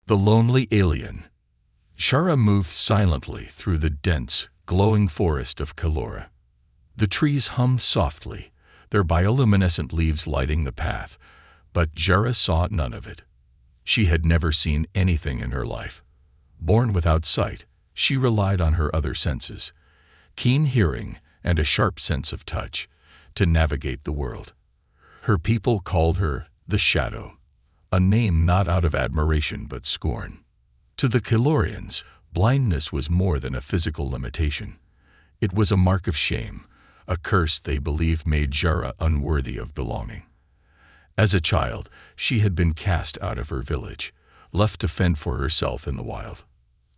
The lonely alien. Shara moved silently through the dense, glowing forest of Kalora. The trees hummed softly, their bioluminescent leaves lighting the path, but Shara saw none of it. She had never seen anything in her life. Born without sight, she relied on her other senses, keen hearing and a sharp sense of touch, to navigate the world. Her people called her the Shadow, a name not out of admiration but scorn. To the Kalorians, blindness was more than a physical limitation. It was a mark of shame, a curse they believed made Shara unworthy of belonging. As a child, she had been cast out of her village, left to fend for herself in the wild.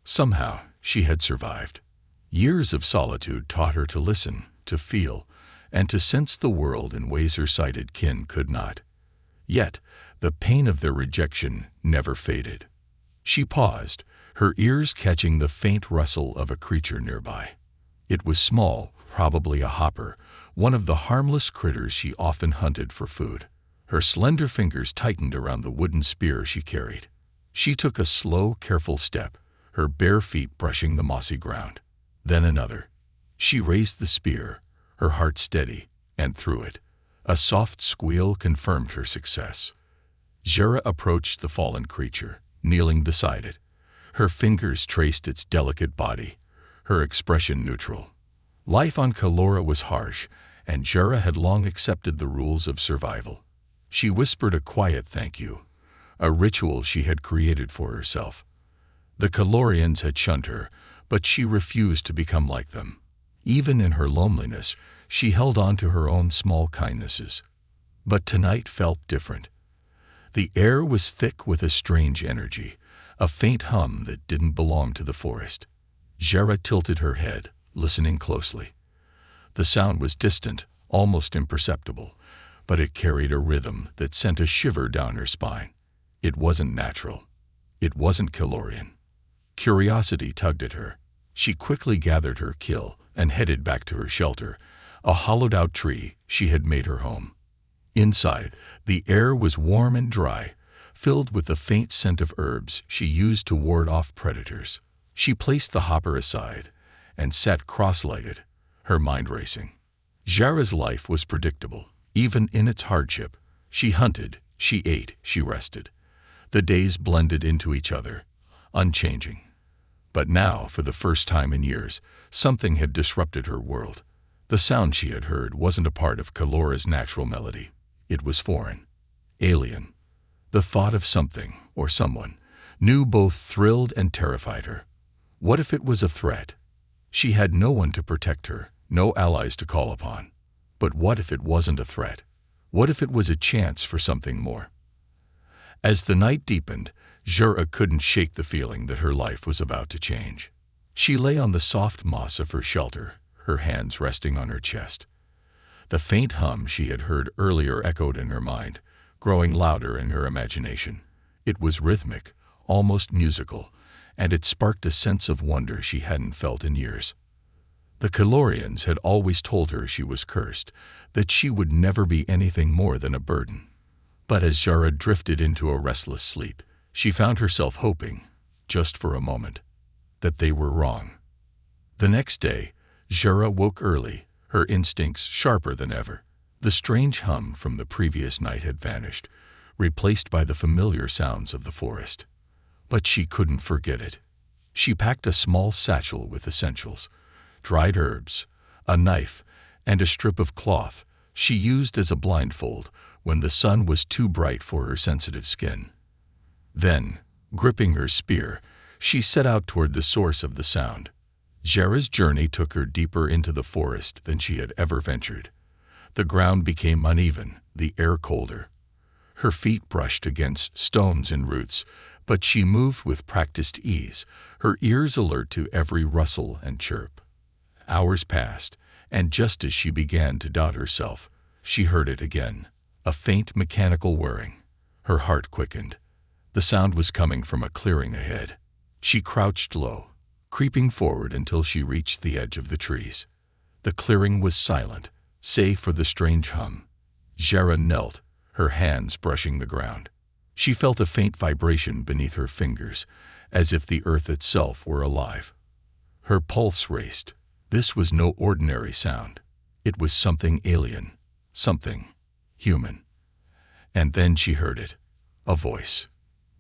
Somehow, she had survived. Years of solitude taught her to listen, to feel, and to sense the world in ways her sighted kin could not. Yet, the pain of their rejection never faded. She paused, her ears catching the faint rustle of a creature nearby. It was small, probably a hopper, one of the harmless critters she often hunted for food. Her slender fingers tightened around the wooden spear she carried. She took a slow, careful step, her bare feet brushing the mossy ground. Then another. She raised the spear, her heart steady, and threw it. A soft squeal confirmed her success. Shara approached the fallen creature, kneeling beside it. Her fingers traced its delicate body, her expression neutral. Life on Kalora was harsh, and Shara had long accepted the rules of survival. She whispered a quiet thank you, a ritual she had created for herself. The Kalorians had shunned her, but she refused to become like them. Even in her loneliness, she held on to her own small kindnesses. But tonight felt different. The air was thick with a strange energy, a faint hum that didn't belong to the forest. Shara tilted her head, listening closely. The sound was distant, almost imperceptible, but it carried a rhythm that sent a shiver down her spine. It wasn't natural. It wasn't Kalorian. Curiosity tugged at her. She quickly gathered her kill and headed back to her shelter, a hollowed-out tree she had made her home. Inside, the air was warm and dry, filled with the faint scent of herbs she used to ward off predators. She placed the hopper aside and sat cross-legged, her mind racing. Shara's life was predictable, even in its hardship. She hunted, she ate, she rested. The days blended into each other, unchanging. But now, for the first time in years, something had disrupted her world. The sound she had heard wasn't a part of Kalora's natural melody. It was foreign, alien. The thought of something, or someone, new both thrilled and terrified her. What if it was a threat? She had no one to protect her, no allies to call upon. But what if it wasn't a threat? What if it was a chance for something more? As the night deepened, Shara couldn't shake the feeling that her life was about to change. She lay on the soft moss of her shelter, her hands resting on her chest. The faint hum she had heard earlier echoed in her mind, growing louder in her imagination. It was rhythmic, almost musical, and it sparked a sense of wonder she hadn't felt in years. The Kalorians had always told her she was cursed, that she would never be anything more than a burden. But as Shara drifted into a restless sleep, she found herself hoping, just for a moment, that they were wrong. The next day, Shara woke early, her instincts sharper than ever. The strange hum from the previous night had vanished, replaced by the familiar sounds of the forest. But she couldn't forget it. She packed a small satchel with essentials, dried herbs, a knife, and a strip of cloth she used as a blindfold when the sun was too bright for her sensitive skin. Then, gripping her spear, she set out toward the source of the sound. Shara's journey took her deeper into the forest than she had ever ventured. The ground became uneven, the air colder. Her feet brushed against stones and roots, but she moved with practiced ease, her ears alert to every rustle and chirp. Hours passed, and just as she began to doubt herself, she heard it again, a faint mechanical whirring. Her heart quickened. The sound was coming from a clearing ahead. She crouched low, creeping forward until she reached the edge of the trees. The clearing was silent, save for the strange hum. Shara knelt, her hands brushing the ground. She felt a faint vibration beneath her fingers, as if the earth itself were alive. Her pulse raced. This was no ordinary sound. It was something alien, something human. And then she heard it. A voice.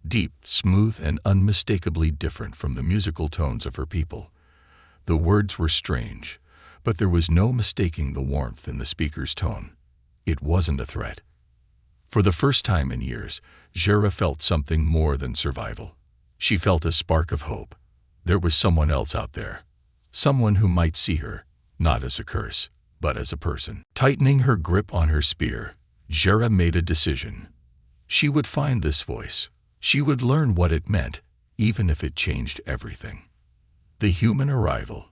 Deep, smooth, and unmistakably different from the musical tones of her people. The words were strange, but there was no mistaking the warmth in the speaker's tone. It wasn't a threat. For the first time in years, Jera felt something more than survival. She felt a spark of hope. There was someone else out there. Someone who might see her, not as a curse, but as a person. Tightening her grip on her spear, Jera made a decision. She would find this voice. She would learn what it meant, even if it changed everything. The human arrival.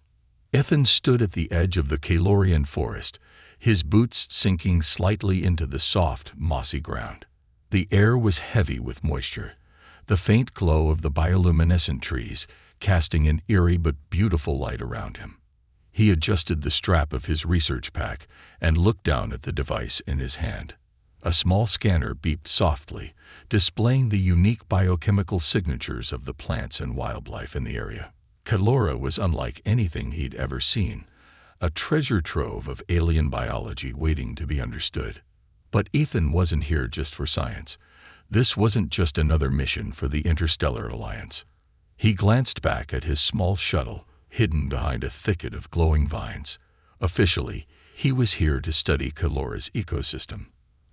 Ethan stood at the edge of the Kalorian forest, his boots sinking slightly into the soft, mossy ground. The air was heavy with moisture, the faint glow of the bioluminescent trees casting an eerie but beautiful light around him. He adjusted the strap of his research pack and looked down at the device in his hand. A small scanner beeped softly, displaying the unique biochemical signatures of the plants and wildlife in the area. Kalora was unlike anything he'd ever seen, a treasure trove of alien biology waiting to be understood. But Ethan wasn't here just for science. This wasn't just another mission for the Interstellar Alliance. He glanced back at his small shuttle, hidden behind a thicket of glowing vines. Officially, he was here to study Kalora's ecosystem.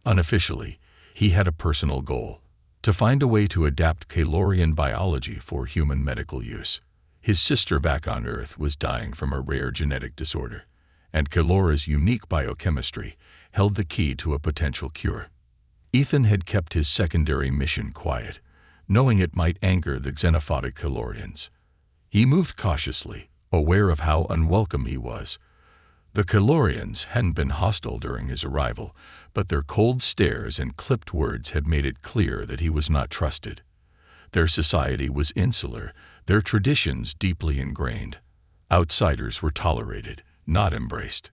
Unofficially, he had a personal goal: to find a way to adapt Kalorian biology for human medical use. His sister back on Earth was dying from a rare genetic disorder, and Kalora's unique biochemistry held the key to a potential cure. Ethan had kept his secondary mission quiet, knowing it might anger the xenophobic Kalorians. He moved cautiously, aware of how unwelcome he was. The Kalorians hadn't been hostile during his arrival, but their cold stares and clipped words had made it clear that he was not trusted. Their society was insular, their traditions deeply ingrained. Outsiders were tolerated, not embraced.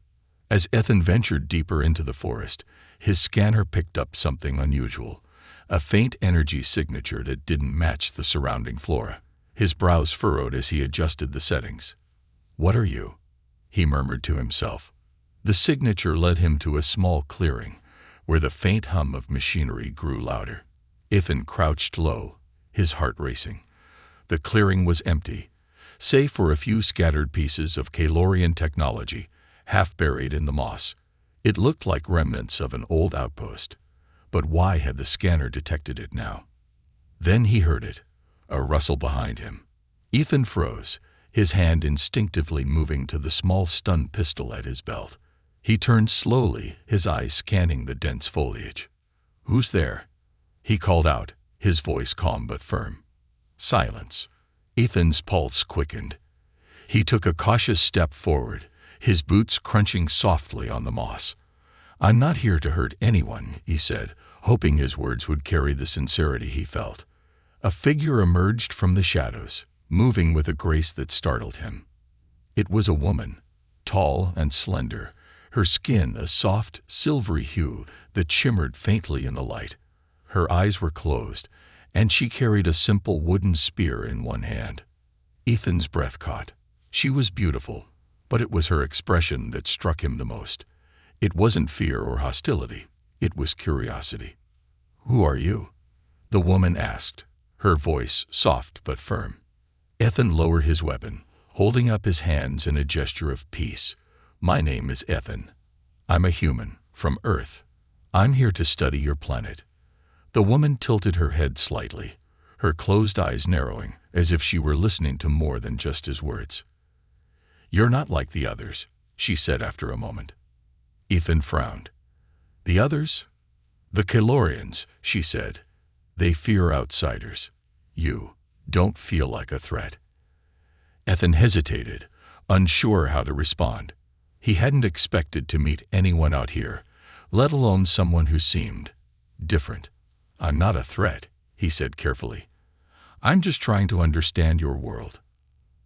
As Ethan ventured deeper into the forest, his scanner picked up something unusual, a faint energy signature that didn't match the surrounding flora. His brows furrowed as he adjusted the settings. "What are you?" he murmured to himself. The signature led him to a small clearing, where the faint hum of machinery grew louder. Ethan crouched low, his heart racing. The clearing was empty, save for a few scattered pieces of Kalorian technology, half buried in the moss. It looked like remnants of an old outpost. But why had the scanner detected it now? Then he heard it, a rustle behind him. Ethan froze, his hand instinctively moving to the small stun pistol at his belt. He turned slowly, his eyes scanning the dense foliage. "Who's there?" he called out, his voice calm but firm. Silence. Ethan's pulse quickened. He took a cautious step forward, his boots crunching softly on the moss. "I'm not here to hurt anyone," he said, hoping his words would carry the sincerity he felt. A figure emerged from the shadows, moving with a grace that startled him. It was a woman, tall and slender, her skin a soft, silvery hue that shimmered faintly in the light. Her eyes were closed, and she carried a simple wooden spear in one hand. Ethan's breath caught. She was beautiful, but it was her expression that struck him the most. It wasn't fear or hostility, it was curiosity. "Who are you?" the woman asked, her voice soft but firm. Ethan lowered his weapon, holding up his hands in a gesture of peace. "My name is Ethan. I'm a human, from Earth. I'm here to study your planet." The woman tilted her head slightly, her closed eyes narrowing, as if she were listening to more than just his words. "You're not like the others," she said after a moment. Ethan frowned. "The others?" "The Kalorians," she said. "They fear outsiders. You don't feel like a threat." Ethan hesitated, unsure how to respond. He hadn't expected to meet anyone out here, let alone someone who seemed different. "I'm not a threat," he said carefully. "I'm just trying to understand your world."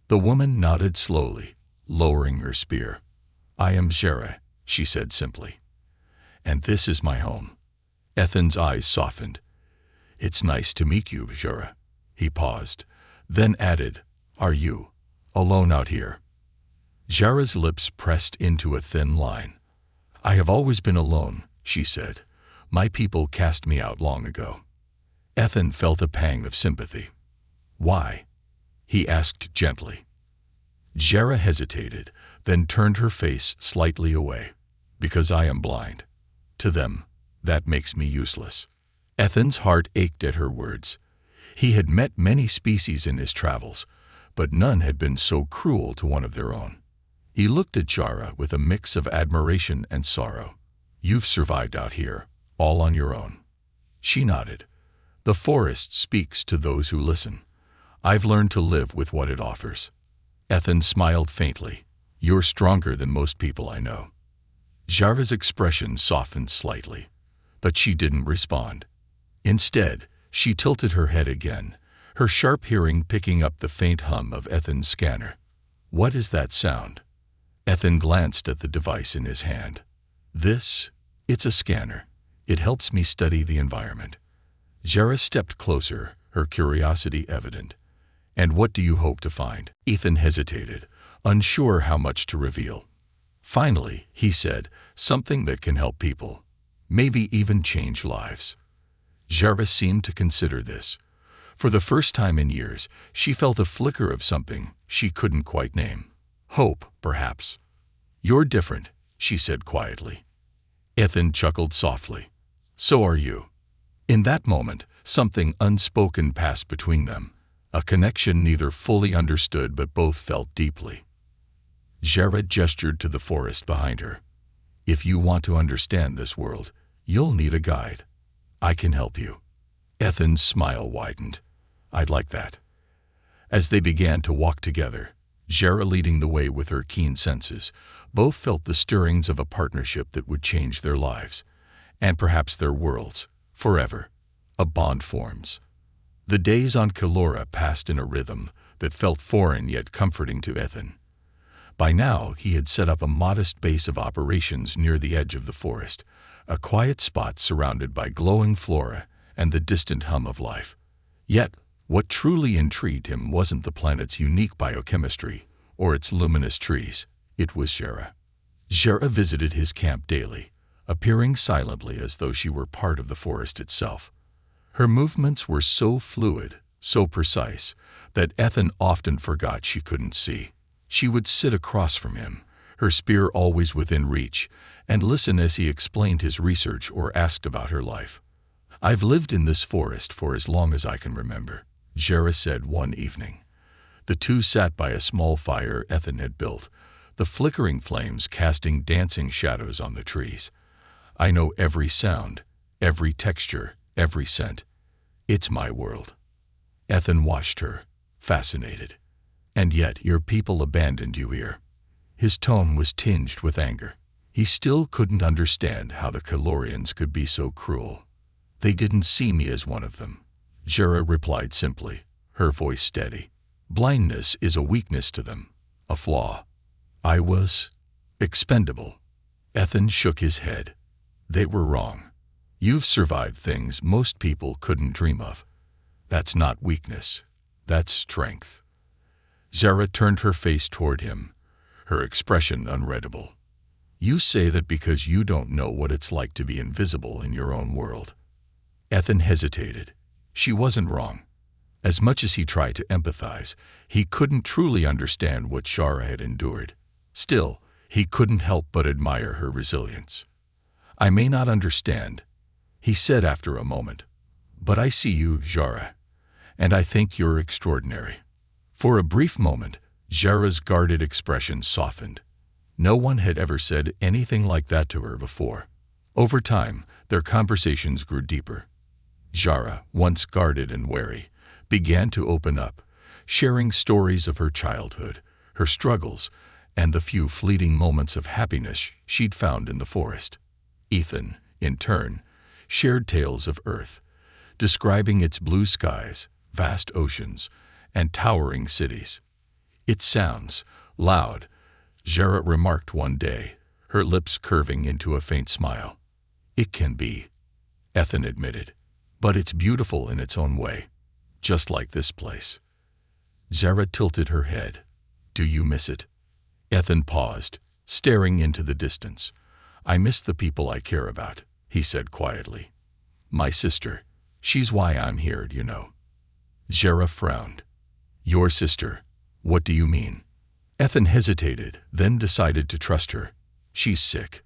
The woman nodded slowly, lowering her spear. "I am Jera," she said simply. "And this is my home." Ethan's eyes softened. "It's nice to meet you, Jura." He paused, then added, "Are you alone out here?" Jara's lips pressed into a thin line. "I have always been alone," she said. "My people cast me out long ago." Ethan felt a pang of sympathy. "Why?" he asked gently. Jara hesitated, then turned her face slightly away. "Because I am blind. To them, that makes me useless." Ethan's heart ached at her words. He had met many species in his travels, but none had been so cruel to one of their own. He looked at Jara with a mix of admiration and sorrow. "You've survived out here, all on your own." She nodded. "The forest speaks to those who listen. I've learned to live with what it offers." Ethan smiled faintly. "You're stronger than most people I know." Jara's expression softened slightly, but she didn't respond. Instead, she tilted her head again, her sharp hearing picking up the faint hum of Ethan's scanner. "What is that sound?" Ethan glanced at the device in his hand. It's a scanner. It helps me study the environment." Jara stepped closer, her curiosity evident. "And what do you hope to find?" Ethan hesitated, unsure how much to reveal. Finally, he said, "Something that can help people. Maybe even change lives." Jara seemed to consider this. For the first time in years, she felt a flicker of something she couldn't quite name. Hope, perhaps. "You're different," she said quietly. Ethan chuckled softly. "So are you." In that moment, something unspoken passed between them, a connection neither fully understood but both felt deeply. Jara gestured to the forest behind her. "If you want to understand this world, you'll need a guide. I can help you." Ethan's smile widened. "I'd like that." As they began to walk together, Jara leading the way with her keen senses, both felt the stirrings of a partnership that would change their lives, and perhaps their worlds, forever. A bond forms. The days on Kelora passed in a rhythm that felt foreign yet comforting to Ethan. By now, he had set up a modest base of operations near the edge of the forest, a quiet spot surrounded by glowing flora and the distant hum of life. Yet, what truly intrigued him wasn't the planet's unique biochemistry or its luminous trees. It was Jara. Jara visited his camp daily, appearing silently as though she were part of the forest itself. Her movements were so fluid, so precise, that Ethan often forgot she couldn't see. She would sit across from him, her spear always within reach, and listen as he explained his research or asked about her life. "I've lived in this forest for as long as I can remember," Jara said one evening. The two sat by a small fire Ethan had built, the flickering flames casting dancing shadows on the trees. "I know every sound, every texture, every scent. It's my world." Ethan watched her, fascinated. "And yet your people abandoned you here." His tone was tinged with anger. He still couldn't understand how the Kelorians could be so cruel. "They didn't see me as one of them," Jara replied simply, her voice steady. "Blindness is a weakness to them, a flaw. I was expendable." Ethan shook his head. "They were wrong. You've survived things most people couldn't dream of. That's not weakness. That's strength." Jara turned her face toward him, her expression unreadable. "You say that because you don't know what it's like to be invisible in your own world." Ethan hesitated. She wasn't wrong. As much as he tried to empathize, he couldn't truly understand what Jara had endured. Still, he couldn't help but admire her resilience. "I may not understand," he said after a moment, "but I see you, Jara, and I think you're extraordinary." For a brief moment, Jara's guarded expression softened. No one had ever said anything like that to her before. Over time, their conversations grew deeper. Jara, once guarded and wary, began to open up, sharing stories of her childhood, her struggles, and the few fleeting moments of happiness she'd found in the forest. Ethan, in turn, shared tales of Earth, describing its blue skies, vast oceans, and towering cities. "It sounds loud," Jara remarked one day, her lips curving into a faint smile. "It can be," Ethan admitted, But it's beautiful in its own way, just like this place. Zara tilted her head. Do you miss it? Ethan paused, staring into the distance. I miss the people I care about, he said quietly. My sister. She's why I'm here, you know. Zara frowned. Your sister? What do you mean? Ethan hesitated, then decided to trust her. She's sick.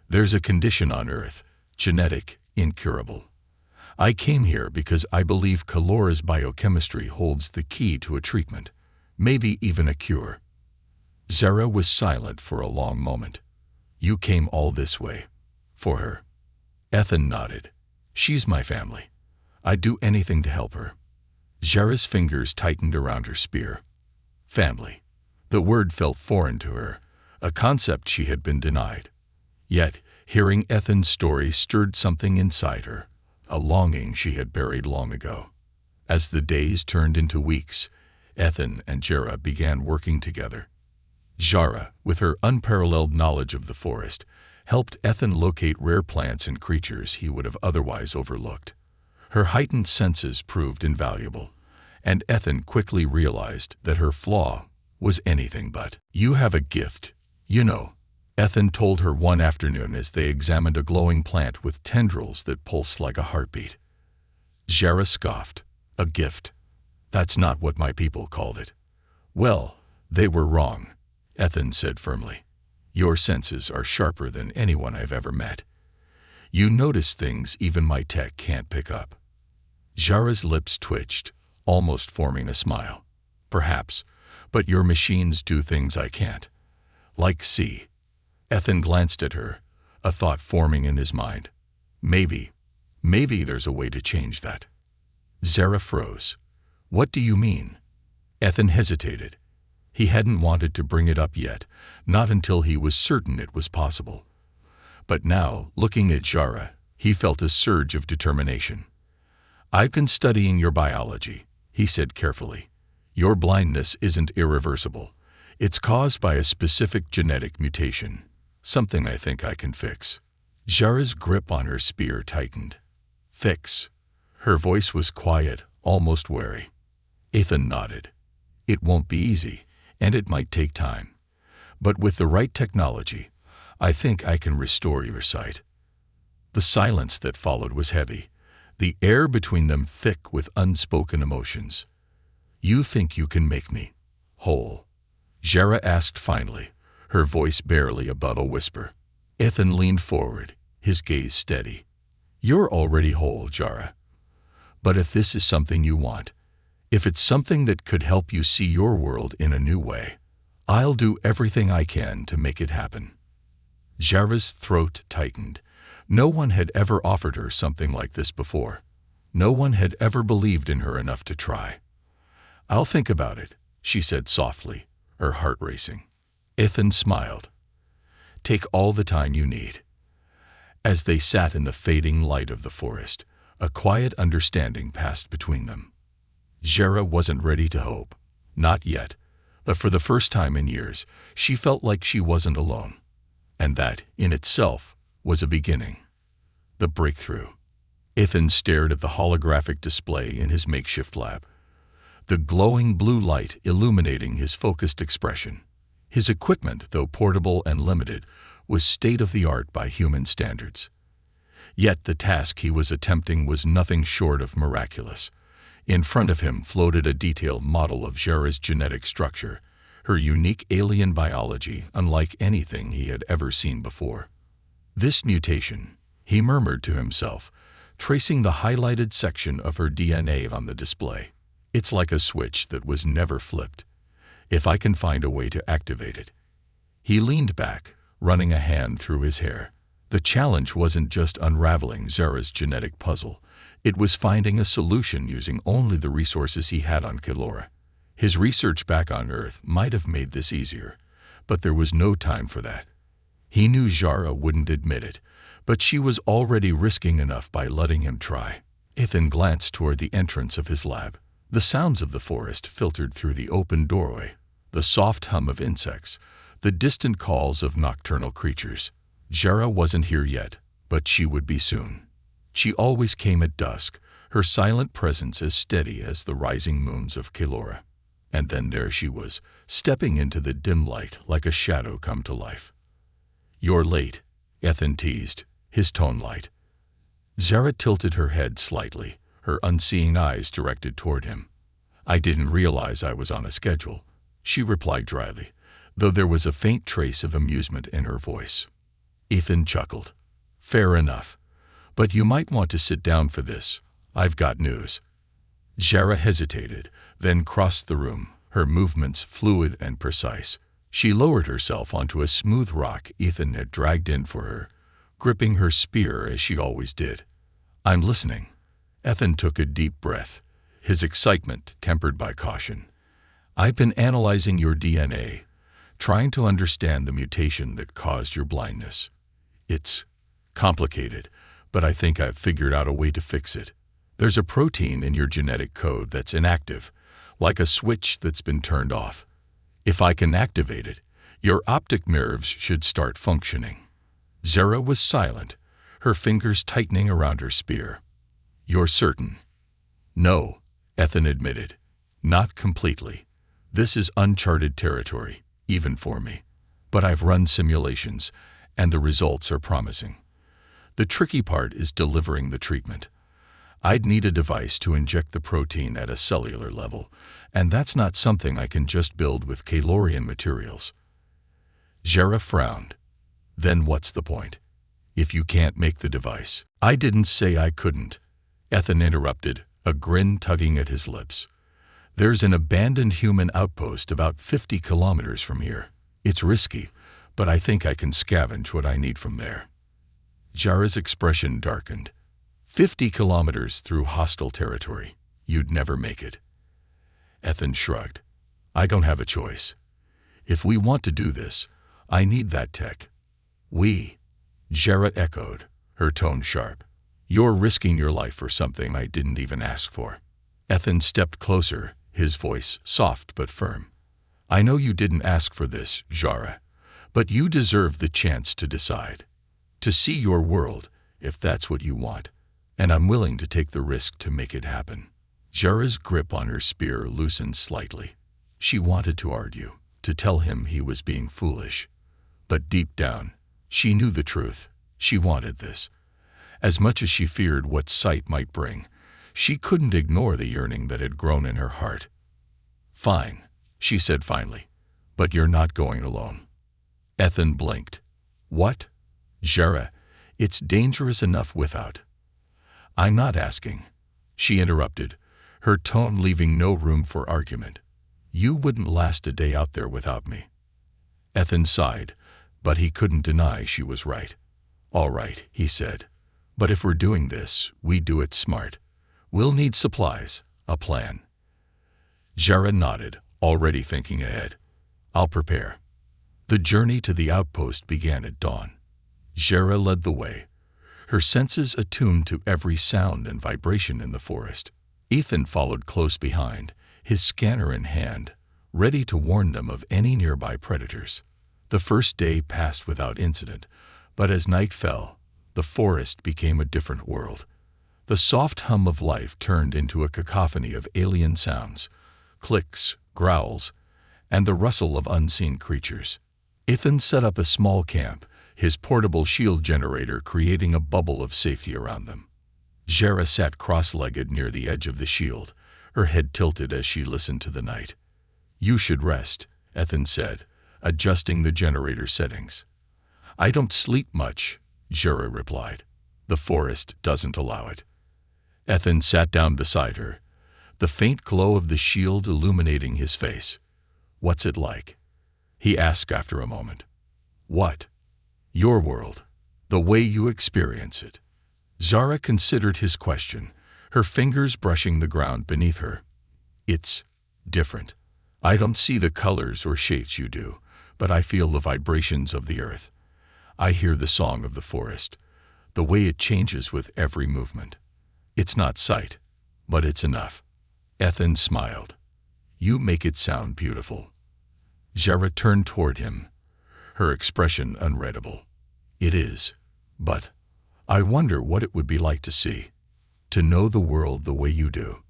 There's a condition on Earth, genetic, incurable. I came here because I believe Kalora's biochemistry holds the key to a treatment, maybe even a cure. Zara was silent for a long moment. You came all this way. For her. Ethan nodded. She's my family. I'd do anything to help her. Zara's fingers tightened around her spear. Family. The word felt foreign to her, a concept she had been denied. Yet, hearing Ethan's story stirred something inside her, a longing she had buried long ago. As the days turned into weeks, Ethan and Zara began working together. Zara, with her unparalleled knowledge of the forest, helped Ethan locate rare plants and creatures he would have otherwise overlooked. Her heightened senses proved invaluable, and Ethan quickly realized that her flaw was anything but. You have a gift, you know, Ethan told her one afternoon as they examined a glowing plant with tendrils that pulsed like a heartbeat. Zara scoffed. A gift. That's not what my people called it. Well, they were wrong, Ethan said firmly. Your senses are sharper than anyone I've ever met. You notice things even my tech can't pick up. Zara's lips twitched, almost forming a smile. Perhaps, but your machines do things I can't. Like see. Ethan glanced at her, a thought forming in his mind. Maybe there's a way to change that. Zara froze. What do you mean? Ethan hesitated. He hadn't wanted to bring it up yet, not until he was certain it was possible. But now, looking at Zara, he felt a surge of determination. I've been studying your biology, he said carefully. Your blindness isn't irreversible. It's caused by a specific genetic mutation, something I think I can fix. Zara's grip on her spear tightened. Fix. Her voice was quiet, almost wary. Ethan nodded. It won't be easy, and it might take time. But with the right technology, I think I can restore your sight. The silence that followed was heavy, the air between them thick with unspoken emotions. You think you can make me whole? Zara asked finally, her voice barely above a whisper. Ethan leaned forward, his gaze steady. You're already whole, Zara. But if this is something you want, if it's something that could help you see your world in a new way, I'll do everything I can to make it happen. Zara's throat tightened. No one had ever offered her something like this before. No one had ever believed in her enough to try. I'll think about it, she said softly, her heart racing. Ethan smiled. Take all the time you need. As they sat in the fading light of the forest, a quiet understanding passed between them. Zara wasn't ready to hope. Not yet. But for the first time in years, she felt like she wasn't alone. And that, in itself, was a beginning. The breakthrough. Ethan stared at the holographic display in his makeshift lab. The glowing blue light illuminating his focused expression. His equipment, though portable and limited, was state-of-the-art by human standards. Yet the task he was attempting was nothing short of miraculous. In front of him floated a detailed model of Zara's genetic structure, her unique alien biology unlike anything he had ever seen before. This mutation, he murmured to himself, tracing the highlighted section of her DNA on the display. It's like a switch that was never flipped. If I can find a way to activate it. He leaned back, running a hand through his hair. The challenge wasn't just unraveling Zara's genetic puzzle. It was finding a solution using only the resources he had on Kalora. His research back on Earth might have made this easier, but there was no time for that. He knew Zara wouldn't admit it, but she was already risking enough by letting him try. Ethan glanced toward the entrance of his lab. The sounds of the forest filtered through the open doorway, the soft hum of insects, the distant calls of nocturnal creatures. Zara wasn't here yet, but she would be soon. She always came at dusk, her silent presence as steady as the rising moons of Kelora. And then there she was, stepping into the dim light like a shadow come to life. "You're late," Ethan teased, his tone light. Zara tilted her head slightly, her unseeing eyes directed toward him. "I didn't realize I was on a schedule," she replied dryly, though there was a faint trace of amusement in her voice. Ethan chuckled. "Fair enough. But you might want to sit down for this. I've got news." Zara hesitated, then crossed the room, her movements fluid and precise. She lowered herself onto a smooth rock Ethan had dragged in for her, gripping her spear as she always did. "I'm listening." Ethan took a deep breath, his excitement tempered by caution. "I've been analyzing your DNA, trying to understand the mutation that caused your blindness. It's complicated, but I think I've figured out a way to fix it. There's a protein in your genetic code that's inactive, like a switch that's been turned off. If I can activate it, your optic nerves should start functioning." Zara was silent, her fingers tightening around her spear. "You're certain?" "No," Ethan admitted. "Not completely. This is uncharted territory, even for me. But I've run simulations, and the results are promising. The tricky part is delivering the treatment. I'd need a device to inject the protein at a cellular level, and that's not something I can just build with Kelorian materials." Zara frowned. "Then what's the point? If you can't make the device." "I didn't say I couldn't," Ethan interrupted, a grin tugging at his lips. "There's an abandoned human outpost about 50 kilometers from here. It's risky, but I think I can scavenge what I need from there." Zara's expression darkened. 50 kilometers through hostile territory. You'd never make it." Ethan shrugged. "I don't have a choice. If we want to do this, I need that tech." "We?" Zara echoed, her tone sharp. "You're risking your life for something I didn't even ask for." Ethan stepped closer, his voice soft but firm. "I know you didn't ask for this, Zara, but you deserve the chance to decide. To see your world, if that's what you want. And I'm willing to take the risk to make it happen." Zara's grip on her spear loosened slightly. She wanted to argue, to tell him he was being foolish. But deep down, she knew the truth. She wanted this. As much as she feared what sight might bring, she couldn't ignore the yearning that had grown in her heart. "Fine," she said finally, "but you're not going alone." Ethan blinked. "What?" "Zara, it's dangerous enough without." "I'm not asking," she interrupted, her tone leaving no room for argument. "You wouldn't last a day out there without me." Ethan sighed, but he couldn't deny she was right. "All right," he said, "but if we're doing this, we do it smart. We'll need supplies, a plan." Zara nodded, already thinking ahead. "I'll prepare." The journey to the outpost began at dawn. Zara led the way, her senses attuned to every sound and vibration in the forest. Ethan followed close behind, his scanner in hand, ready to warn them of any nearby predators. The first day passed without incident, but as night fell, the forest became a different world. The soft hum of life turned into a cacophony of alien sounds, clicks, growls, and the rustle of unseen creatures. Ethan set up a small camp, his portable shield generator creating a bubble of safety around them. Zara sat cross-legged near the edge of the shield, her head tilted as she listened to the night. "You should rest," Ethan said, adjusting the generator settings. "I don't sleep much," Zara replied. "The forest doesn't allow it." Ethan sat down beside her, the faint glow of the shield illuminating his face. "What's it like?" he asked after a moment. "What?" "Your world, the way you experience it." Zara considered his question, her fingers brushing the ground beneath her. "It's different. I don't see the colors or shapes you do, but I feel the vibrations of the earth. I hear the song of the forest, the way it changes with every movement. It's not sight, but it's enough." Ethan smiled. "You make it sound beautiful." Zara turned toward him, her expression unreadable. "It is, but I wonder what it would be like to see." to know the world the way you do.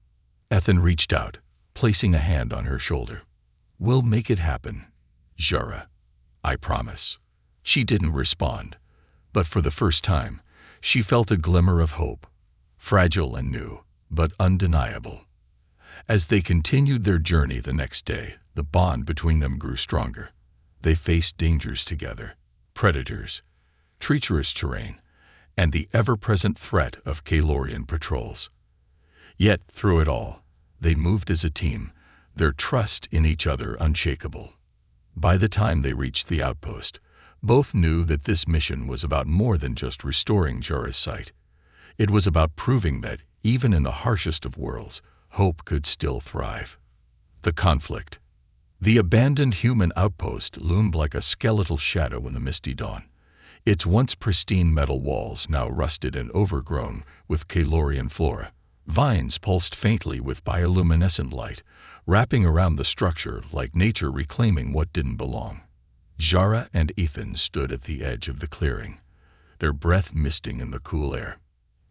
Ethan reached out, placing a hand on her shoulder. We'll make it happen, Jara. I promise. She didn't respond, but for the first time, she felt a glimmer of hope, fragile and new, but undeniable. As they continued their journey the next day, the bond between them grew stronger. They faced dangers together, predators, treacherous terrain, and the ever-present threat of Kalorian patrols. Yet, through it all, they moved as a team, their trust in each other unshakable. By the time they reached the outpost, both knew that this mission was about more than just restoring Jara's sight. It was about proving that, even in the harshest of worlds, hope could still thrive. The conflict. The abandoned human outpost loomed like a skeletal shadow in the misty dawn. Its once pristine metal walls now rusted and overgrown with Kalorian flora. Vines pulsed faintly with bioluminescent light, wrapping around the structure like nature reclaiming what didn't belong. Jara and Ethan stood at the edge of the clearing, their breath misting in the cool air.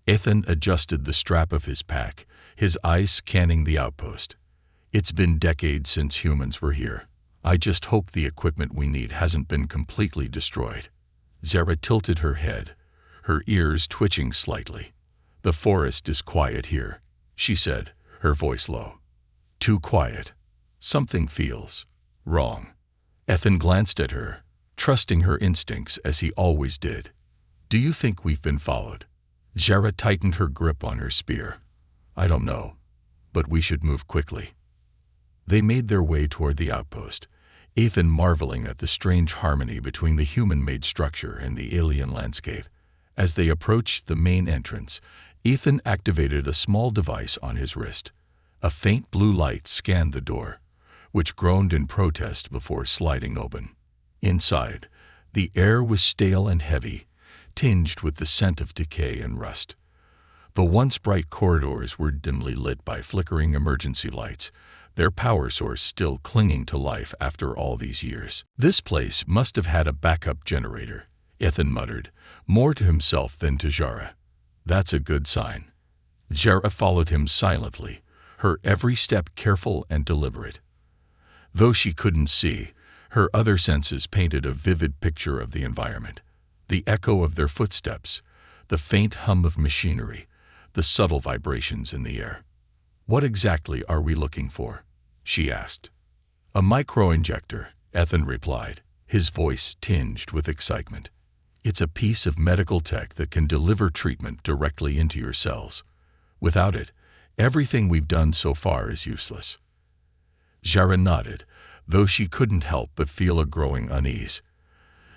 Ethan adjusted the strap of his pack, his eyes scanning the outpost. It's been decades since humans were here. I just hope the equipment we need hasn't been completely destroyed. Jara tilted her head, her ears twitching slightly. The forest is quiet here, she said, her voice low. Too quiet. Something feels wrong. Ethan glanced at her, trusting her instincts as he always did. Do you think we've been followed? Jara tightened her grip on her spear. I don't know, but we should move quickly. They made their way toward the outpost, Ethan marveling at the strange harmony between the human-made structure and the alien landscape. As they approached the main entrance, Ethan activated a small device on his wrist. A faint blue light scanned the door, which groaned in protest before sliding open. Inside, the air was stale and heavy, tinged with the scent of decay and rust. The once bright corridors were dimly lit by flickering emergency lights, their power source still clinging to life after all these years. This place must have had a backup generator, Ethan muttered, more to himself than to Jara. That's a good sign. Jara followed him silently, her every step careful and deliberate. Though she couldn't see, her other senses painted a vivid picture of the environment. The echo of their footsteps, the faint hum of machinery, the subtle vibrations in the air. What exactly are we looking for? She asked. A micro-injector, Ethan replied, his voice tinged with excitement. It's a piece of medical tech that can deliver treatment directly into your cells. Without it, everything we've done so far is useless. Jara nodded, though she couldn't help but feel a growing unease.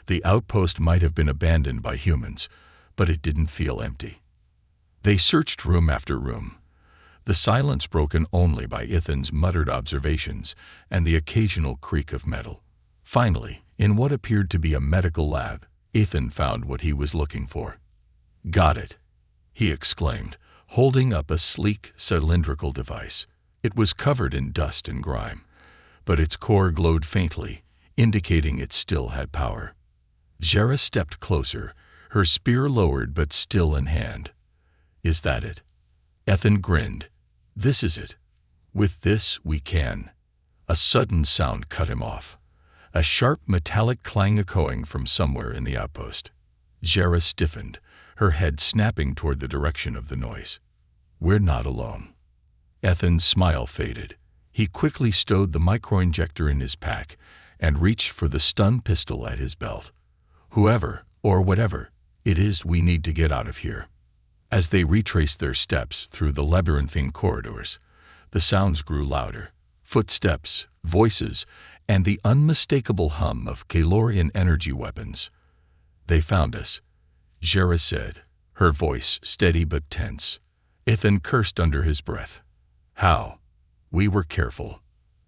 The outpost might have been abandoned by humans, but it didn't feel empty. They searched room after room, the silence broken only by Ethan's muttered observations and the occasional creak of metal. Finally, in what appeared to be a medical lab, Ethan found what he was looking for. Got it, he exclaimed, holding up a sleek, cylindrical device. It was covered in dust and grime, but its core glowed faintly, indicating it still had power. Jara stepped closer, her spear lowered but still in hand. Is that it? Ethan grinned. This is it. With this, we can. A sudden sound cut him off. A sharp metallic clang echoing from somewhere in the outpost. Jara stiffened, her head snapping toward the direction of the noise. We're not alone. Ethan's smile faded. He quickly stowed the micro-injector in his pack and reached for the stun pistol at his belt. Whoever, or whatever, it is, we need to get out of here. As they retraced their steps through the labyrinthine corridors, the sounds grew louder. Footsteps, voices, and the unmistakable hum of Kalorian energy weapons. They found us, Jara said, her voice steady but tense. Ethan cursed under his breath. How? We were careful.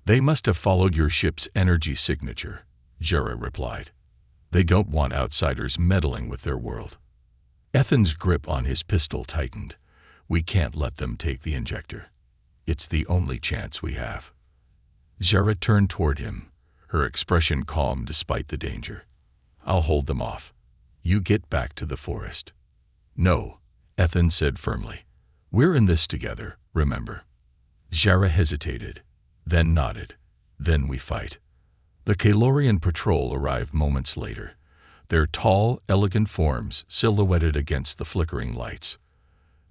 They must have followed your ship's energy signature, Jara replied. They don't want outsiders meddling with their world. Ethan's grip on his pistol tightened. We can't let them take the injector. It's the only chance we have. Jara turned toward him, her expression calm despite the danger. I'll hold them off. You get back to the forest. No, Ethan said firmly. We're in this together, remember? Jara hesitated, then nodded. Then we fight. The Kalorian patrol arrived moments later, their tall, elegant forms silhouetted against the flickering lights.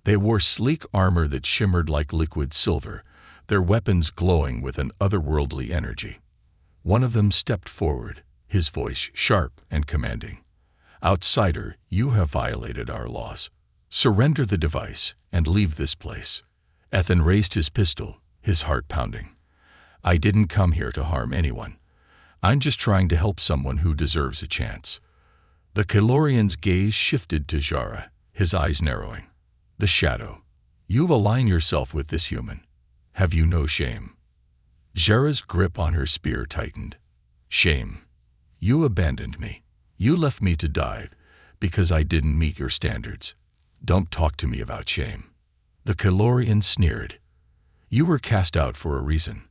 They wore sleek armor that shimmered like liquid silver, their weapons glowing with an otherworldly energy. One of them stepped forward, his voice sharp and commanding. "Outsider, you have violated our laws. Surrender the device and leave this place." Ethan raised his pistol, his heart pounding. "I didn't come here to harm anyone. I'm just trying to help someone who deserves a chance." The Kalorian's gaze shifted to Jara, his eyes narrowing. "The shadow. You align yourself with this human. Have you no shame?" Jara's grip on her spear tightened. "Shame. You abandoned me. You left me to die because I didn't meet your standards. Don't talk to me about shame." The Kalorian sneered. "You were cast out for a reason,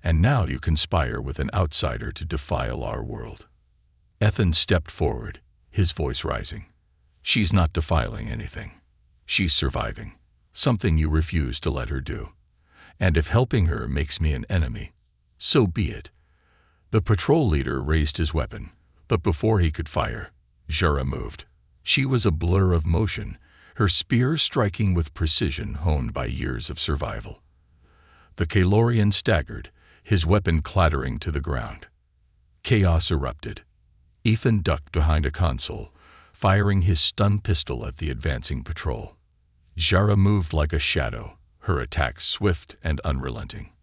and now you conspire with an outsider to defile our world." Ethan stepped forward, his voice rising. "She's not defiling anything. She's surviving, something you refuse to let her do. And if helping her makes me an enemy, so be it." The patrol leader raised his weapon, but before he could fire, Jara moved. She was a blur of motion, her spear striking with precision honed by years of survival. The Kalorian staggered, his weapon clattering to the ground. Chaos erupted. Ethan ducked behind a console, firing his stun pistol at the advancing patrol. Jara moved like a shadow, her attacks swift and unrelenting.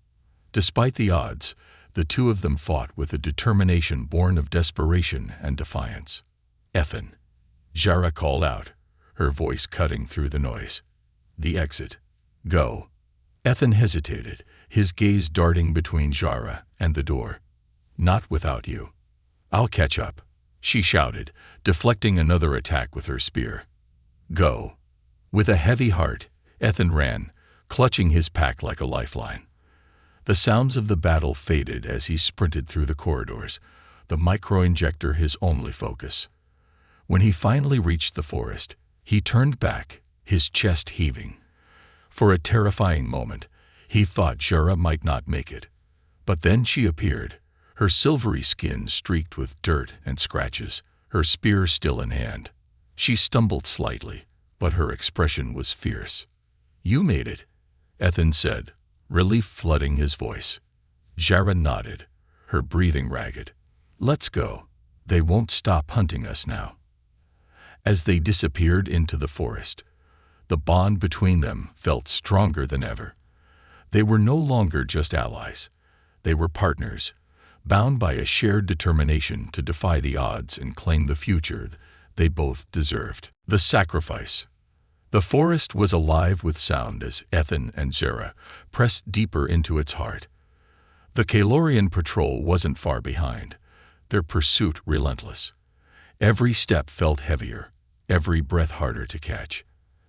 Despite the odds, the two of them fought with a determination born of desperation and defiance. "Ethan," Jara called out, her voice cutting through the noise. "The exit. Go." Ethan hesitated, his gaze darting between Jara and the door. "Not without you." "I'll catch up," she shouted, deflecting another attack with her spear. "Go." With a heavy heart, Ethan ran, clutching his pack like a lifeline. The sounds of the battle faded as he sprinted through the corridors, the micro-injector his only focus. When he finally reached the forest, he turned back, his chest heaving. For a terrifying moment, he thought Jara might not make it. But then she appeared, her silvery skin streaked with dirt and scratches, her spear still in hand. She stumbled slightly, but her expression was fierce. "You made it," Ethan said, relief flooding his voice. Jara nodded, her breathing ragged. "Let's go. They won't stop hunting us now." As they disappeared into the forest, the bond between them felt stronger than ever. They were no longer just allies. They were partners, bound by a shared determination to defy the odds and claim the future they both deserved. The sacrifice. The forest was alive with sound as Ethan and Jara pressed deeper into its heart. The Kalorian patrol wasn't far behind, their pursuit relentless. Every step felt heavier, every breath harder to catch.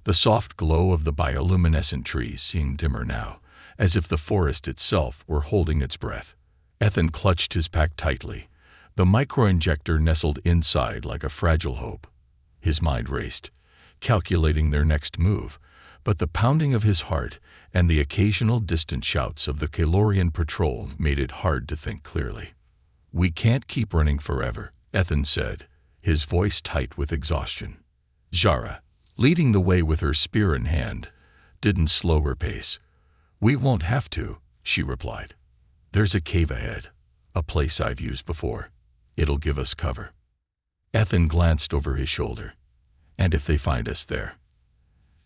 The soft glow of the bioluminescent trees seemed dimmer now, as if the forest itself were holding its breath. Ethan clutched his pack tightly, the micro-injector nestled inside like a fragile hope. His mind raced, calculating their next move, but the pounding of his heart and the occasional distant shouts of the Kalorian patrol made it hard to think clearly. "We can't keep running forever," Ethan said, his voice tight with exhaustion. Jara, leading the way with her spear in hand, didn't slow her pace. "We won't have to," she replied. "There's a cave ahead, a place I've used before. It'll give us cover." Ethan glanced over his shoulder. "And if they find us there?"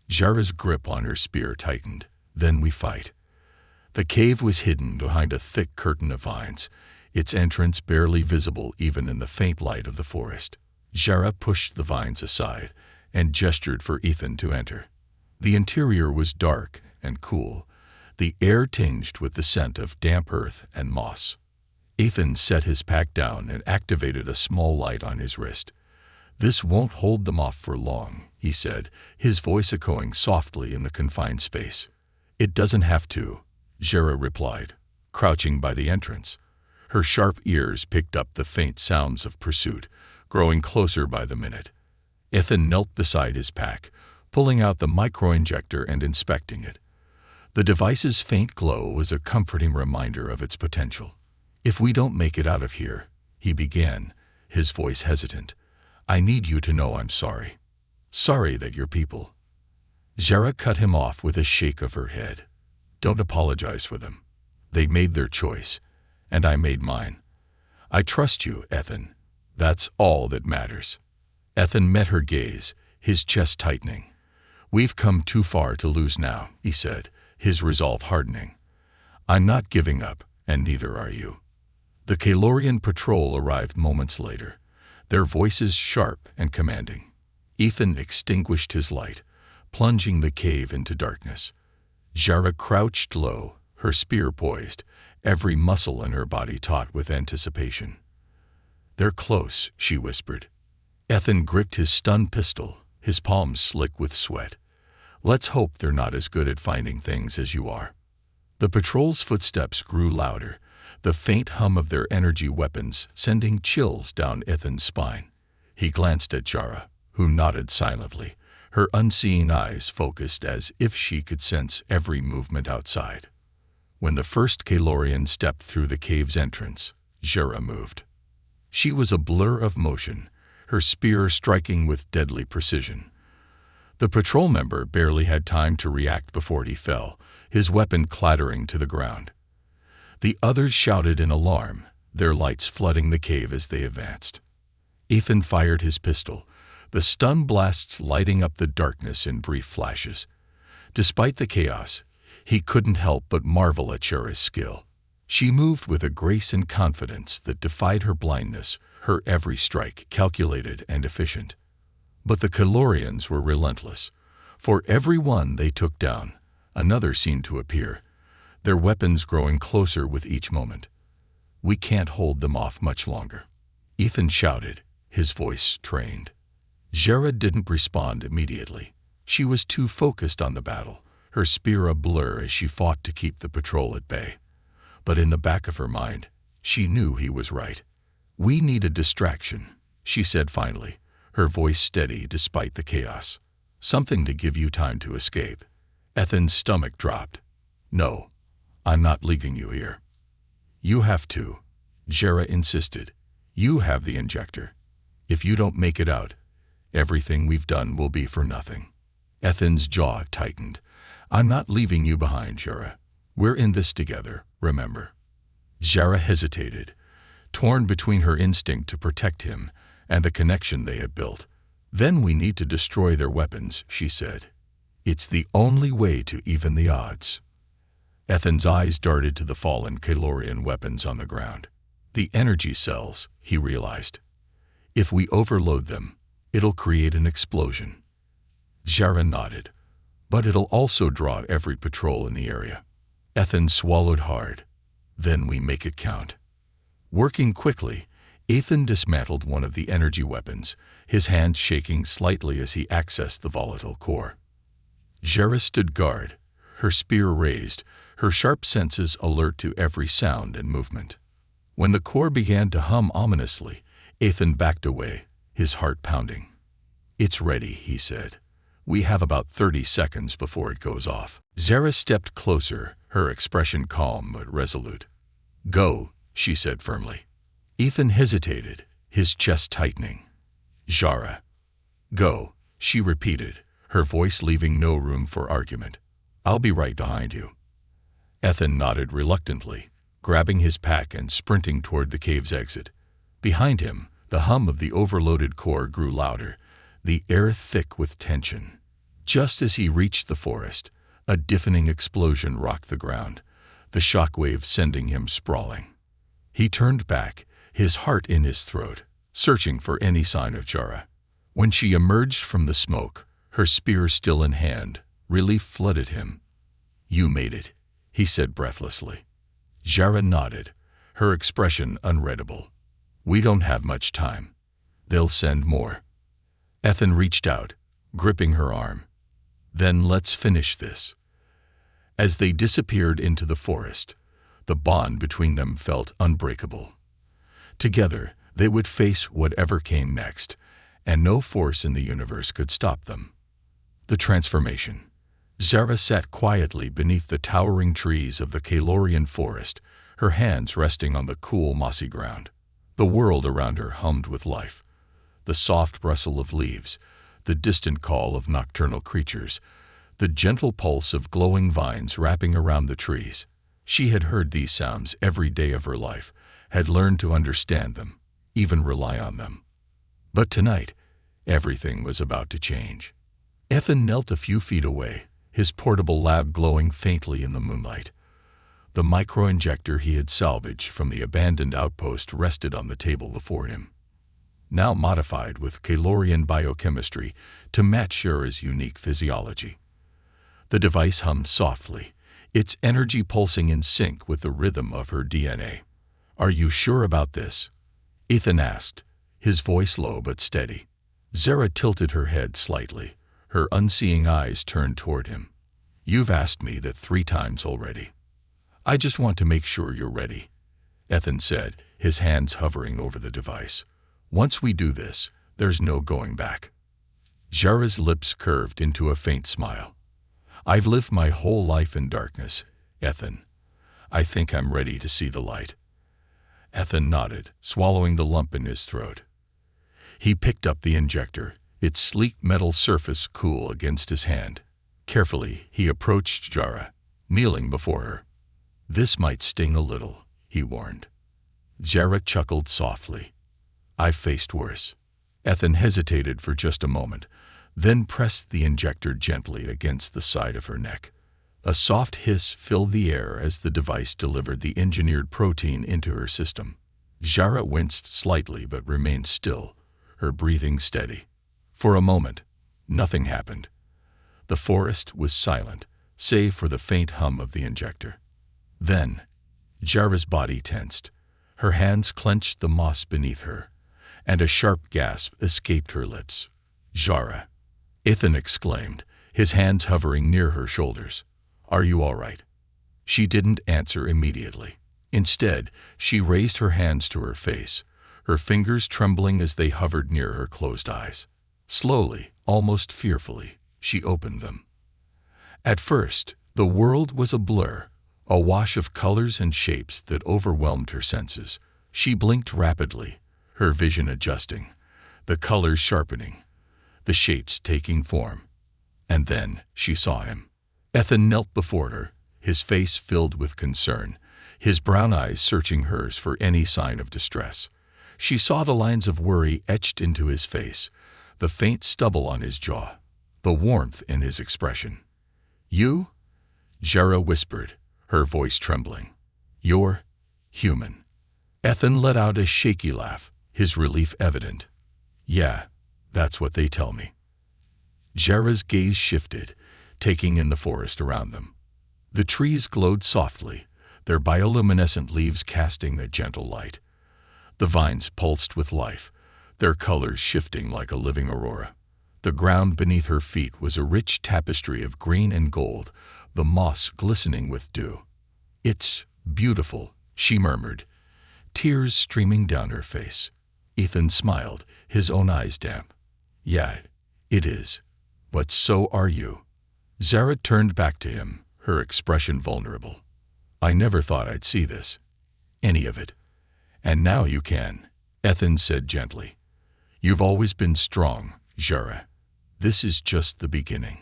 Jara's grip on her spear tightened. "Then we fight." The cave was hidden behind a thick curtain of vines, its entrance barely visible even in the faint light of the forest. Jara pushed the vines aside and gestured for Ethan to enter. The interior was dark and cool, the air tinged with the scent of damp earth and moss. Ethan set his pack down and activated a small light on his wrist. "This won't hold them off for long," he said, his voice echoing softly in the confined space. "It doesn't have to," Jara replied, crouching by the entrance. Her sharp ears picked up the faint sounds of pursuit, growing closer by the minute. Ethan knelt beside his pack, pulling out the microinjector and inspecting it. The device's faint glow was a comforting reminder of its potential. "If we don't make it out of here," he began, his voice hesitant, "I need you to know I'm sorry. Sorry that your people—" Zara cut him off with a shake of her head. "Don't apologize for them. They made their choice, and I made mine. I trust you, Ethan. That's all that matters." Ethan met her gaze, his chest tightening. "We've come too far to lose now," he said, his resolve hardening. "I'm not giving up, and neither are you." The Kalorian patrol arrived moments later, their voices sharp and commanding. Ethan extinguished his light, plunging the cave into darkness. Zara crouched low, her spear poised, every muscle in her body taut with anticipation. "They're close," she whispered. Ethan gripped his stun pistol, his palms slick with sweat. "Let's hope they're not as good at finding things as you are." The patrol's footsteps grew louder, the faint hum of their energy weapons sending chills down Ethan's spine. He glanced at Zara, who nodded silently, her unseeing eyes focused as if she could sense every movement outside. When the first Kalorian stepped through the cave's entrance, Zara moved. She was a blur of motion, her spear striking with deadly precision. The patrol member barely had time to react before he fell, his weapon clattering to the ground. The others shouted in alarm, their lights flooding the cave as they advanced. Ethan fired his pistol, the stun blasts lighting up the darkness in brief flashes. Despite the chaos, he couldn't help but marvel at Zara's skill. She moved with a grace and confidence that defied her blindness, her every strike calculated and efficient. But the Kalorians were relentless. For every one they took down, another seemed to appear, their weapons growing closer with each moment. "We can't hold them off much longer," Ethan shouted, his voice strained. Zara didn't respond immediately. She was too focused on the battle, her spear a blur as she fought to keep the patrol at bay. But in the back of her mind, she knew he was right. "We need a distraction," she said finally, her voice steady despite the chaos. "Something to give you time to escape." Ethan's stomach dropped. "No, I'm not leaving you here." "You have to," Zara insisted. "You have the injector. If you don't make it out, everything we've done will be for nothing." Ethan's jaw tightened. "I'm not leaving you behind, Zara. We're in this together, remember." Zara hesitated, torn between her instinct to protect him and the connection they had built. "Then we need to destroy their weapons," she said. "It's the only way to even the odds." Ethan's eyes darted to the fallen Kalorian weapons on the ground. "The energy cells," he realized. "If we overload them, it'll create an explosion." Zara nodded. "But it'll also draw every patrol in the area." Ethan swallowed hard. "Then we make it count." Working quickly, Ethan dismantled one of the energy weapons, his hands shaking slightly as he accessed the volatile core. Zara stood guard, her spear raised, her sharp senses alert to every sound and movement. When the core began to hum ominously, Ethan backed away, his heart pounding. "It's ready," he said. "We have about 30 seconds before it goes off." Zara stepped closer, her expression calm but resolute. "Go," she said firmly. Ethan hesitated, his chest tightening. "Zara." "Go," she repeated, her voice leaving no room for argument. "I'll be right behind you." Ethan nodded reluctantly, grabbing his pack and sprinting toward the cave's exit. Behind him, the hum of the overloaded core grew louder, the air thick with tension. Just as he reached the forest, a deafening explosion rocked the ground, the shockwave sending him sprawling. He turned back, his heart in his throat, searching for any sign of Zara. When she emerged from the smoke, her spear still in hand, relief flooded him. "You made it," he said breathlessly. Zara nodded, her expression unreadable. "We don't have much time. They'll send more." Ethan reached out, gripping her arm. "Then let's finish this." As they disappeared into the forest, the bond between them felt unbreakable. Together, they would face whatever came next, and no force in the universe could stop them. The transformation. Zara sat quietly beneath the towering trees of the Kalorian forest, her hands resting on the cool, mossy ground. The world around her hummed with life. The soft rustle of leaves, the distant call of nocturnal creatures, the gentle pulse of glowing vines wrapping around the trees. She had heard these sounds every day of her life, had learned to understand them, even rely on them. But tonight, everything was about to change. Ethan knelt a few feet away, his portable lab glowing faintly in the moonlight. The micro-injector he had salvaged from the abandoned outpost rested on the table before him, now modified with Kalorian biochemistry to match Shura's unique physiology. The device hummed softly, its energy pulsing in sync with the rhythm of her DNA. "Are you sure about this?" Ethan asked, his voice low but steady. Zara tilted her head slightly, her unseeing eyes turned toward him. "You've asked me that 3 times already. I just want to make sure you're ready," Ethan said, his hands hovering over the device. "Once we do this, there's no going back." Zara's lips curved into a faint smile. "I've lived my whole life in darkness, Ethan. I think I'm ready to see the light." Ethan nodded, swallowing the lump in his throat. He picked up the injector, its sleek metal surface cool against his hand. Carefully, he approached Zara, kneeling before her. "This might sting a little," he warned. Zara chuckled softly. "I've faced worse." Ethan hesitated for just a moment, then pressed the injector gently against the side of her neck. A soft hiss filled the air as the device delivered the engineered protein into her system. Zara winced slightly but remained still, her breathing steady. For a moment, nothing happened. The forest was silent, save for the faint hum of the injector. Then, Zara's body tensed. Her hands clenched the moss beneath her, and a sharp gasp escaped her lips. "Zara!" Ethan exclaimed, his hands hovering near her shoulders. "Are you all right?" She didn't answer immediately. Instead, she raised her hands to her face, her fingers trembling as they hovered near her closed eyes. Slowly, almost fearfully, she opened them. At first, the world was a blur, a wash of colors and shapes that overwhelmed her senses. She blinked rapidly, her vision adjusting, the colors sharpening, the shapes taking form. And then she saw him. Ethan knelt before her, his face filled with concern, his brown eyes searching hers for any sign of distress. She saw the lines of worry etched into his face, the faint stubble on his jaw, the warmth in his expression. "You?" Zara whispered, her voice trembling. "You're human." Ethan let out a shaky laugh, his relief evident. "Yeah, that's what they tell me." Zara's gaze shifted, taking in the forest around them. The trees glowed softly, their bioluminescent leaves casting a gentle light. The vines pulsed with life, their colors shifting like a living aurora. The ground beneath her feet was a rich tapestry of green and gold, the moss glistening with dew. "It's beautiful," she murmured, tears streaming down her face. Ethan smiled, his own eyes damp. "Yeah, it is. But so are you." Zara turned back to him, her expression vulnerable. "I never thought I'd see this. Any of it. And now you can," Ethan said gently. "You've always been strong, Zara. This is just the beginning."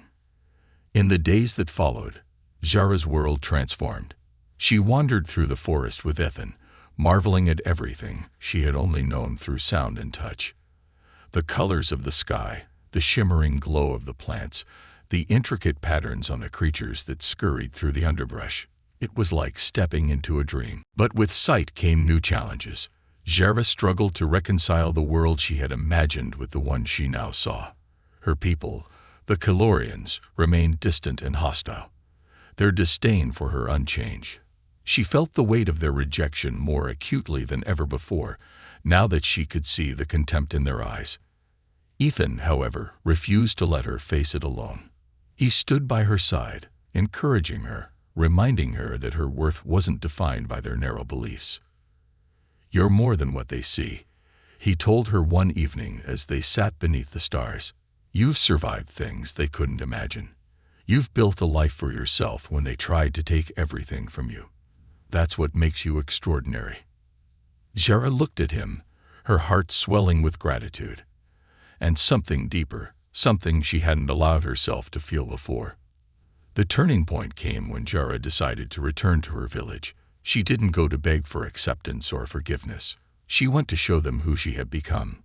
In the days that followed, Zara's world transformed. She wandered through the forest with Ethan, marveling at everything she had only known through sound and touch. The colors of the sky, the shimmering glow of the plants, the intricate patterns on the creatures that scurried through the underbrush. It was like stepping into a dream. But with sight came new challenges. Zara struggled to reconcile the world she had imagined with the one she now saw. Her people, the Kalorians, remained distant and hostile, their disdain for her unchanged. She felt the weight of their rejection more acutely than ever before, now that she could see the contempt in their eyes. Ethan, however, refused to let her face it alone. He stood by her side, encouraging her, reminding her that her worth wasn't defined by their narrow beliefs. "You're more than what they see," he told her one evening as they sat beneath the stars. You've survived things they couldn't imagine. You've built a life for yourself when they tried to take everything from you. That's what makes you extraordinary." Jara looked at him, her heart swelling with gratitude. And something deeper, something she hadn't allowed herself to feel before. The turning point came when Jara decided to return to her village. She didn't go to beg for acceptance or forgiveness. She went to show them who she had become.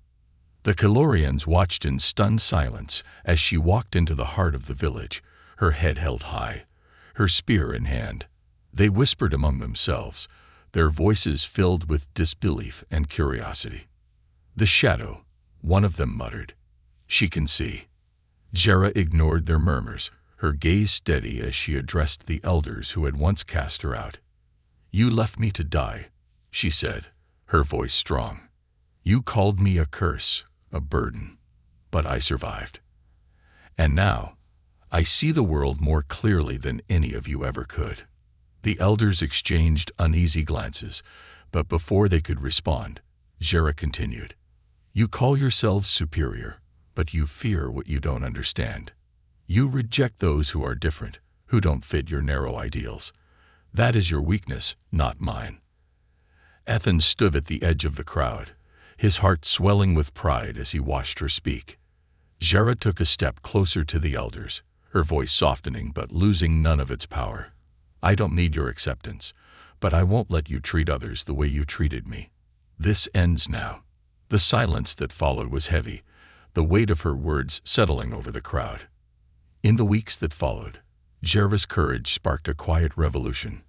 The Calorians watched in stunned silence as she walked into the heart of the village, her head held high, her spear in hand. They whispered among themselves, their voices filled with disbelief and curiosity. "The shadow," one of them muttered. "She can see." Jara ignored their murmurs, her gaze steady as she addressed the elders who had once cast her out. "You left me to die," she said, her voice strong. "You called me a curse, a burden, but I survived. And now, I see the world more clearly than any of you ever could." The elders exchanged uneasy glances, but before they could respond, Jara continued, "You call yourselves superior, but you fear what you don't understand. You reject those who are different, who don't fit your narrow ideals. That is your weakness, not mine." Ethan stood at the edge of the crowd, his heart swelling with pride as he watched her speak. Jara took a step closer to the elders, her voice softening but losing none of its power. "I don't need your acceptance, but I won't let you treat others the way you treated me. This ends now." The silence that followed was heavy, the weight of her words settling over the crowd. In the weeks that followed, Jara's courage sparked a quiet revolution.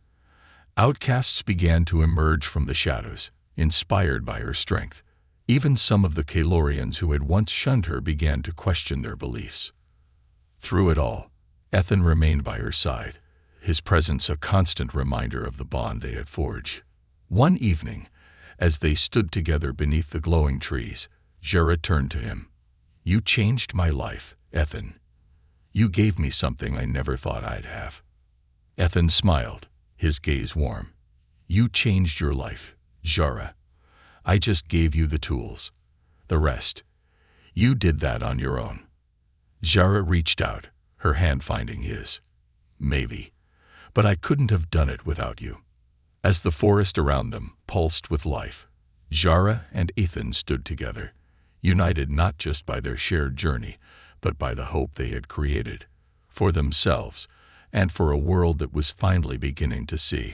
Outcasts began to emerge from the shadows, inspired by her strength. Even some of the Calorians who had once shunned her began to question their beliefs. Through it all, Ethan remained by her side, his presence a constant reminder of the bond they had forged. One evening, as they stood together beneath the glowing trees, Jara turned to him. "You changed my life, Ethan. You gave me something I never thought I'd have." Ethan smiled, his gaze warm. "You changed your life, Jara. I just gave you the tools. The rest, you did that on your own." Jara reached out, her hand finding his. "Maybe, but I couldn't have done it without you." As the forest around them pulsed with life, Jara and Ethan stood together, united not just by their shared journey, but by the hope they had created, for themselves, and for a world that was finally beginning to see.